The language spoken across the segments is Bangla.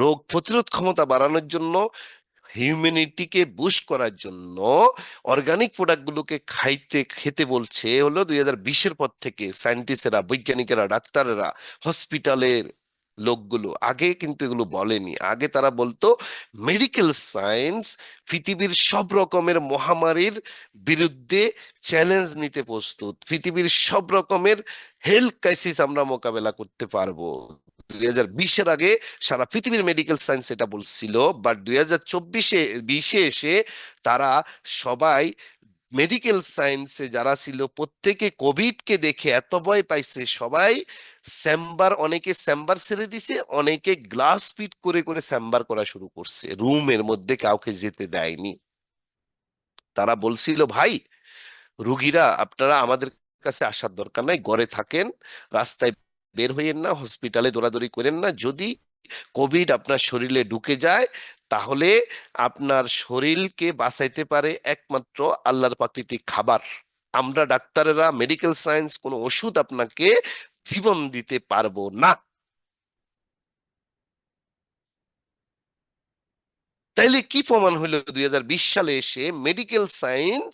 রোগ প্রতিরোধ ক্ষমতা বাড়ানোর জন্য, হিউম্যানিটিকে বুস্ট করার জন্য অর্গানিক প্রোডাক্টগুলোকে খেতে বলছে হলো 2020-এর পর থেকে সায়েন্টিস্টেরা, বৈজ্ঞানিকেরা, ডাক্তারেরা, হসপিটালের লোকগুলো। আগে কিন্তু এগুলো বলেনি। আগে তারা বলতো মেডিকেল সায়েন্স পৃথিবীর সব রকমের মহামারীর বিরুদ্ধে চ্যালেঞ্জ নিতে প্রস্তুত, পৃথিবীর সব রকমের হেলথ ক্রাইসিস আমরা মোকাবেলা করতে পারবো। 2020-এর আগে সারা পৃথিবীর মেডিকেল সায়েন্স এটা বলছিল। বাট 2024-20-এ এসে তারা সবাই, মেডিকেল সায়েন্সে যারা ছিল প্রত্যেকে কোভিডকে দেখে এত ভয় পাইছে, সবাই অনেকে চেম্বার ছেড়ে দিছে, অনেকে গ্লাস ফিট করে করে চেম্বার করা শুরু করছে, রুমের মধ্যে কাউকে যেতে দেয়নি। তারা বলছিল ভাই, রুগীরা আপনারা আমাদের কাছে আসার দরকার নাই, ঘরে থাকেন, রাস্তায় বের হইয়েন না, হসপিটালে দৌড়াদৌড়ি করেন না। যদি কোভিড আপনার শরীরে ঢুকে যায়, তাহলে আপনার শরীরকে বাঁচাইতে পারে একমাত্র আল্লাহর প্রাকৃতিক খাবার। আমরা ডাক্তারেরা, মেডিকেল সায়েন্স কোনো ওষুধ আপনাকে জীবন দিতে পারবো না। তাইলে কি প্রমাণ হলো 2020 সালে এসে? মেডিকেল সায়েন্স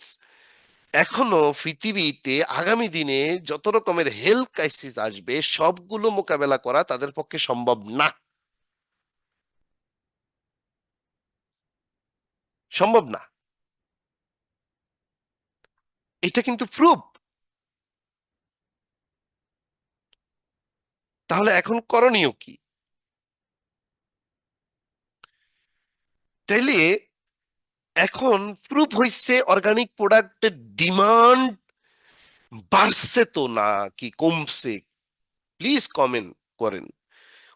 এখনো পৃথিবীতে আগামী দিনে যত রকমের হেলথ ক্রাইসিস আসবে সবগুলো মোকাবেলা করা তাদের পক্ষে সম্ভব না। সম্ভব না। এটা কিন্তু প্রুফ। তাহলে এখন করণীয় কি? তাইলে এখন প্রুফ হইছে অর্গানিক প্রোডাক্টের ডিমান্ড বাড়ছে তো না কি কমছে? প্লিজ কমেন্ট করেন।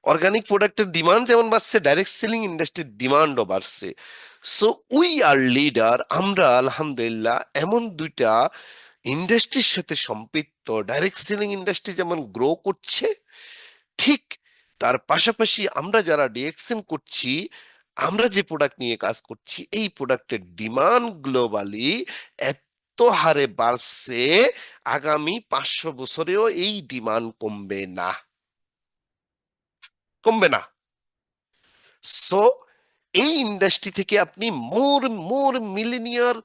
অর্গানিক প্রোডাক্টের ডিমান্ড যেমন বাড়ছে, ডাইরেক্ট সেলিং ইন্ডাস্ট্রির ডিমান্ডও বাড়ছে। So we are leader. আমরা আলহামদুলিল্লাহ এমন দুইটা ইন্ডাস্ট্রির সাথে সম্পৃক্ত। ডাইরেক্ট সেলিং ইন্ডাস্ট্রি যেমন গ্রো করছে, ঠিক তার পাশাপাশি আমরা যারা ডিএক্সএন করছি, আমরা যে প্রোডাক্ট নিয়ে কাজ করছি, এই প্রোডাক্টের ডিমান্ড গ্লোবালি এত হারে বাড়ছে, আগামী 500 বছরেও এই ডিমান্ড কমবে না। কমবে না। সো এই ইন্ডাস্ট্রি থেকে আপনি মোর মোর মিলিনিয়ার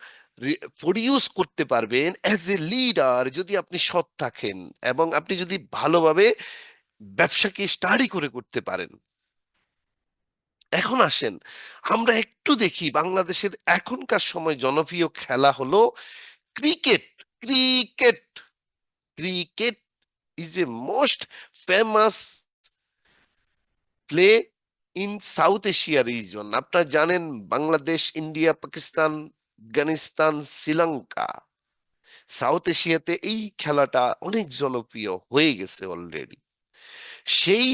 প্রডিউস করতে পারবেন অ্যাজ এ লিডার, যদি আপনি সৎ থাকেন এবং আপনি যদি ভালোভাবে ব্যবসাকে স্টাডি করে করতে পারেন। এখন আসেন আমরা একটু দেখি বাংলাদেশের এখনকার সময় জনপ্রিয় খেলা হলো cricket. Cricket cricket is a most famous play in south Asia reason. আপনারা জানেন বাংলাদেশ, ইন্ডিয়া, পাকিস্তান, আফগানিস্তান, শ্রীলঙ্কা, সাউথ এশিয়াতে এই খেলাটা অনেক জনপ্রিয় হয়ে গেছে অলরেডি। সেই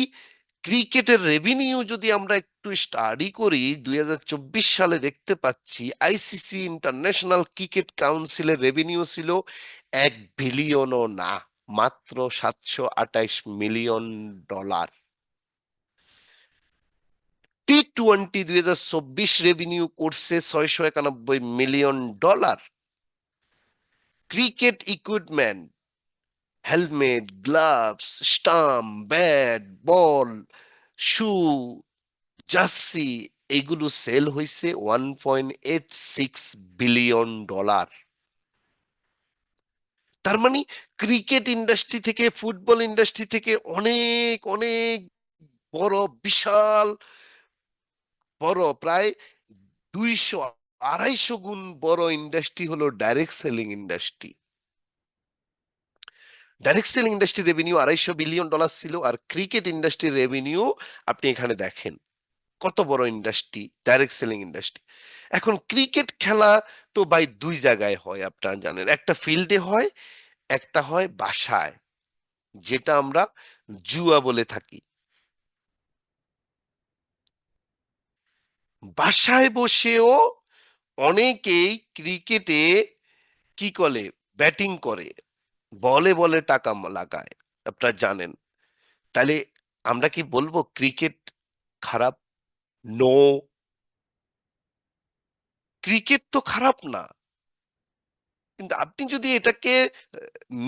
ক্রিকেটের রেভিনিউ যদি আমরা একটু স্টাডি করি, 2024 সালে দেখতে পাচ্ছি আইসিসি ইন্টারন্যাশনাল ক্রিকেট কাউন্সিলের রেভিনিউ ছিল 1 বিলিয়নও না, মাত্র $728 মিলিয়ন। T20 2024 রেভিনিউ করছে $691 million. Cricket equipment, helmet, gloves, stump, bat, ball, shoe, jersey, এগুলো সেল হয়েছে $1.86 বিলিয়ন। তার মানে ক্রিকেট ইন্ডাস্ট্রি থেকে, ফুটবল ইন্ডাস্ট্রি থেকে অনেক অনেক বড়, বিশাল বড়, প্রায় 200-250 গুণ বড় ইন্ডাস্ট্রি হলো direct selling industry. Direct selling industry revenue $250 billion ছিল। আর ক্রিকেট ইন্ডাস্ট্রির রেভিনিউ আপনি এখানে দেখেন কত বড় ইন্ডাস্ট্রি, ডাইরেক্ট সেলিং ইন্ডাস্ট্রি। এখন ক্রিকেট খেলা তো ভাই দুই জায়গায় হয়, আপনারা জানেন। একটা ফিল্ডে হয়, একটা হয় বাসায়, যেটা আমরা জুয়া বলে থাকি। বাসায় বসেও অনেকেই ক্রিকেটে কি করে, ব্যাটিং করে, বলে বলে টাকা লাগায়, আপনারা জানেন। তাহলে আমরা কি বলবো ক্রিকেট খারাপ? নো, ক্রিকেট তো খারাপ না। কিন্তু আপনি যদি এটাকে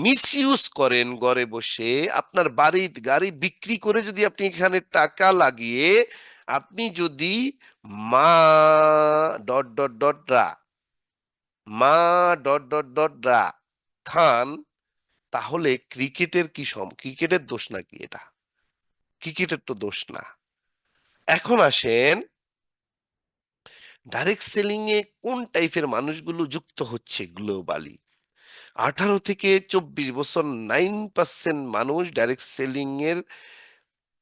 মিস ইউজ করেন, ঘরে বসে আপনার বাড়ি গাড়ি বিক্রি করে যদি আপনি এখানে টাকা লাগিয়ে আপনি যদি মা ডট ডট ডট রা মা ডট ডট ডট রা খান, তাহলে ক্রিকেটের দোষ নাকি এটা? ক্রিকেটের তো দোষ না। এখন আসেন, ডাইরেক্ট সেলিং এ কোন টাইপের মানুষগুলো যুক্ত হচ্ছে গ্লোবালি? 18 থেকে 24 বছর 9% মানুষ ডাইরেক্ট সেলিং এর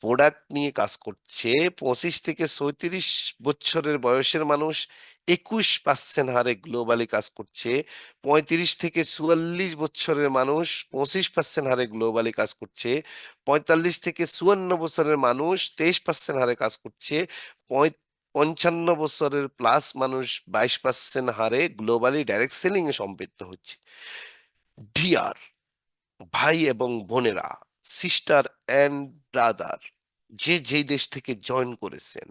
প্রোডাক্ট নিয়ে কাজ করছে। 25 থেকে 37 বছরের বয়সের মানুষ 21% হারে গ্লোবালি কাজ করছে। 35 থেকে 44 বছরের মানুষ 25% হারে গ্লোবালি কাজ করছে। 45 থেকে 54 বছরের মানুষ 23% হারে কাজ করছে। 55 বছরের প্লাস মানুষ 22% হারে গ্লোবালি ডাইরেক্ট সেলিং এ সম্পৃক্ত হচ্ছে। ডিয়ার ভাই এবং বোনেরা, সিস্টার অ্যান্ড ব্রাদার, যে যেই দেশ থেকে জয়েন করেছেন,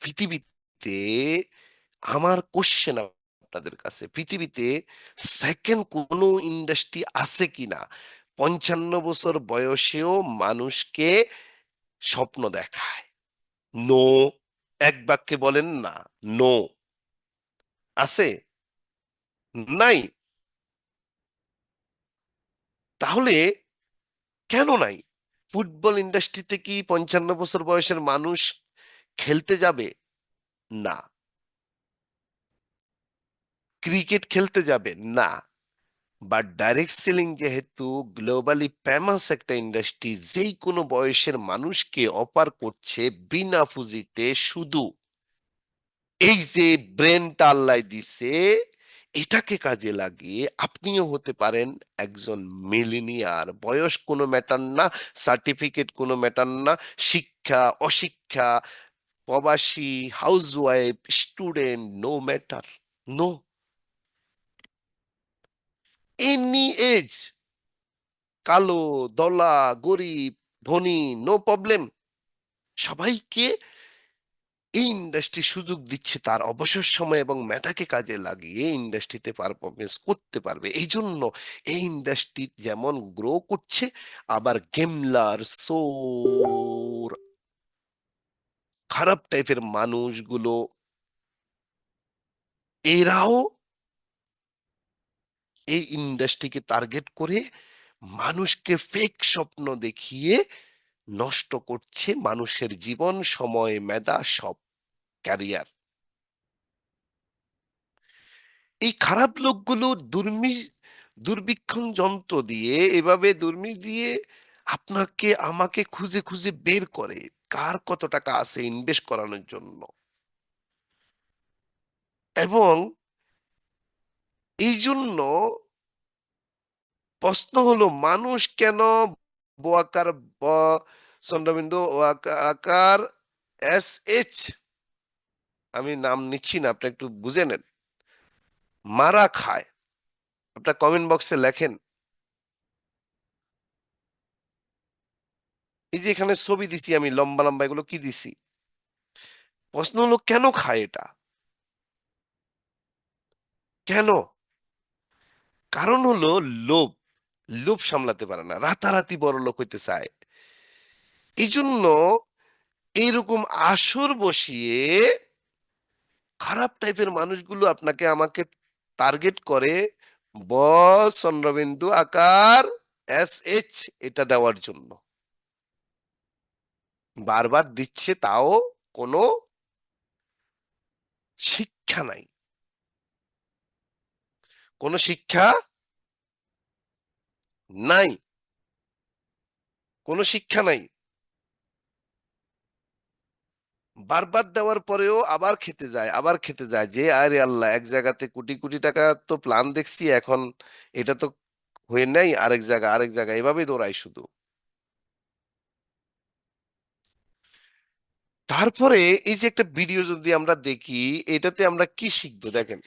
পৃথিবীতে আমার কোশ্চেন আপনাদের কাছে, পৃথিবীতে সেকেন্ড কোনো ইন্ডাস্ট্রি আছে কিনা 55 বছর বয়সেও মানুষকে স্বপ্ন দেখায়? নো। এক বাক্যে বলেন না। নো। আছে? নাই। তাহলে কেন নাই? ফুটবল ইন্ডাস্ট্রিতে কি 55 বছর বয়সের মানুষ খেলতে যাবে? না। ক্রিকেট খেলতে যাবে? না। বাট ডাইরেক্ট সেলিং যেহেতু গ্লোবালি ফেমাস একটা ইন্ডাস্ট্রি, যেই কোনো বয়সের মানুষকে অফার করছে বিনা পুঁজিতে, শুধু এই যে ব্রেনটা আল্লাহ দিছে, এটাকে কাজে লাগিয়ে আপনিও হতে পারেন একজন মিলিনিয়ার। বয়স কোনো ম্যাটার না, সার্টিফিকেট কোনো ম্যাটার না, শিক্ষা অশিক্ষা, প্রবাসী, housewife, student, no matter. No. Any age, কালো, দলা, গরিব, ধনী, নো প্রবলেম, সবাইকে এই ইন্ডাস্ট্রি সুযোগ দিচ্ছে তার অবসর সময় এবং মেধাকে কাজে লাগিয়ে ইন্ডাস্ট্রিতে পারফরমেন্স করতে পারবে। এই জন্য এই ইন্ডাস্ট্রি যেমন গ্রো করছে, আবার গেমলার, সোর, খারাপ টাইপের মানুষগুলো, এরাও এই ইন্ডাস্ট্রিকে টার্গেট করে মানুষকে ফেক স্বপ্ন দেখিয়ে নষ্ট করছে মানুষের জীবন, সময়, মেধা, সব, ক্যারিয়ার। এই খারাপ লোকগুলো দুর্বীক্ষণ যন্ত্র দিয়ে, এভাবে দুর্মি দিয়ে আপনাকে আমাকে খুঁজে খুঁজে বের করে কার কত টাকা আছে ইনভেস্ট করানোর জন্য। এবং এই জন্য প্রশ্ন হলো, মানুষ কেন বোয়াকার ব চন্দ্রবিন্দু আকার SH, আমি নাম নিচ্ছি না, আপনি একটু বুঝে নেন, মারা খায়? আপনার কমেন্ট বক্সে লেখেন। এই যে এখানে ছবি দিছি আমি, লম্বা লম্বা, এগুলো কি দিছি? প্রশ্ন হলো কেন খায় এটা? কেন? কারণ হলো লোভ। লোভ সামলাতে পারে না, রাতারাতি বড় লোক হইতে চায়। এই জন্য এইরকম আসর বসিয়ে খারাপ টাইপের মানুষগুলো আপনাকে আমাকে টার্গেট করে, বস চন্দ্রবিন্দু আকার SH এটা দেওয়ার জন্য বারবার দিচ্ছে, তাও কোনো শিক্ষা নাই। কোনো শিক্ষা নাই। কোনো শিক্ষা নাই। বারবার দেওয়ার পরেও আবার খেতে যায়, আবার খেতে যায়, যে আরে আল্লাহ, এক জায়গাতে কোটি কোটি টাকা তো প্ল্যান দেখছি, এখন এটা তো হয়ে নাই, আরেক জায়গা আরেক জায়গা, এভাবেই দৌড়াই শুধু। তারপরে এই যে একটা ভিডিও যদি আমরা দেখি, এটাতে আমরা কি শিখবো দেখেন।